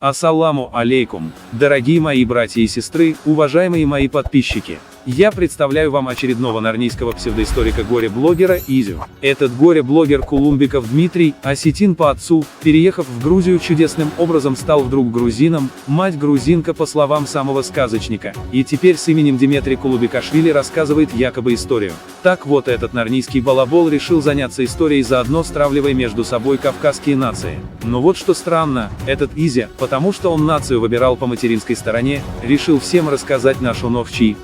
Ассаламу алейкум, дорогие мои братья и сестры, уважаемые мои подписчики. Я представляю вам очередного нарнийского псевдоисторика горе-блогера Изю. Этот горе-блогер Кулумбиков Дмитрий, осетин по отцу, переехав в Грузию чудесным образом стал вдруг грузином, мать грузинка по словам самого сказочника, и теперь с именем Диметрий Кулубикашвили рассказывает якобы историю. Так вот, этот нарнийский балабол решил заняться историей, заодно стравливая между собой кавказские нации. Но вот что странно, этот Изя, потому что он нацию выбирал по материнской стороне, решил всем рассказать нашу Нохчи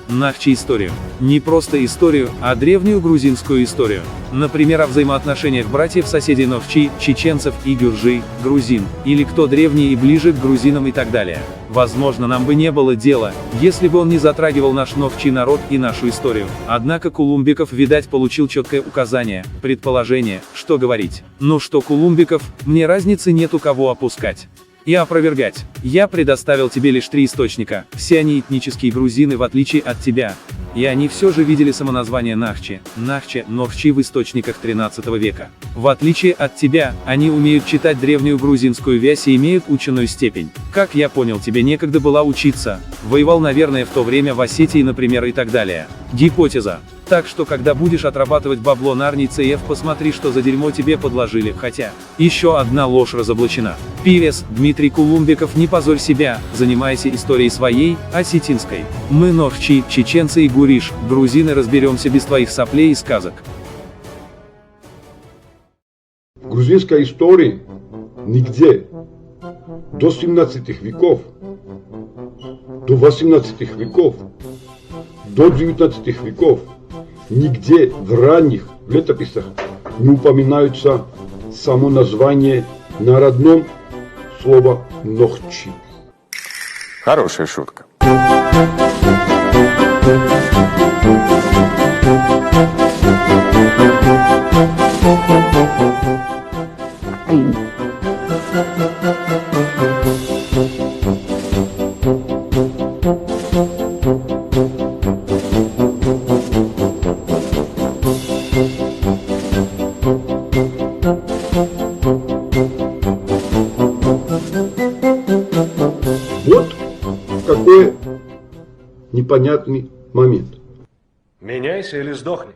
историю. Не просто историю, а древнюю грузинскую историю. Например, о взаимоотношениях братьев-соседей Нохчи, чеченцев и гюржи, грузин, или кто древнее и ближе к грузинам и так далее. Возможно, нам бы не было дела, если бы он не затрагивал наш Нохчи народ и нашу историю. Однако Кулумбиков, видать, получил четкое указание, предположение, что говорить. Ну что, Кулумбиков, мне разницы нет у кого опускать и опровергать. Я предоставил тебе лишь 3 источника, все они этнические грузины в отличие от тебя. И они все же видели самоназвание Нахчи, Нохчи в источниках 13 века. В отличие от тебя, они умеют читать древнюю грузинскую вязь и имеют ученую степень. Как я понял, тебе некогда была учиться. Воевал, наверное, в то время в Осетии, например, и так далее. Гипотеза. Так что, когда будешь отрабатывать бабло на Арни ЦФ, посмотри, что за дерьмо тебе подложили, хотя еще одна ложь разоблачена. Пивес, Дмитрий Кулумбиков, не позорь себя, занимайся историей своей, осетинской. Мы Нохчи, чеченцы и гуриш, грузины, разберемся без твоих соплей и сказок. В грузинской истории нигде до 17 веков, до 18 веков, до 19 веков нигде в ранних летописях не упоминаются само название на родном слово Нохчи. Хорошая шутка. Вот какой непонятный момент. Меняйся или сдохни.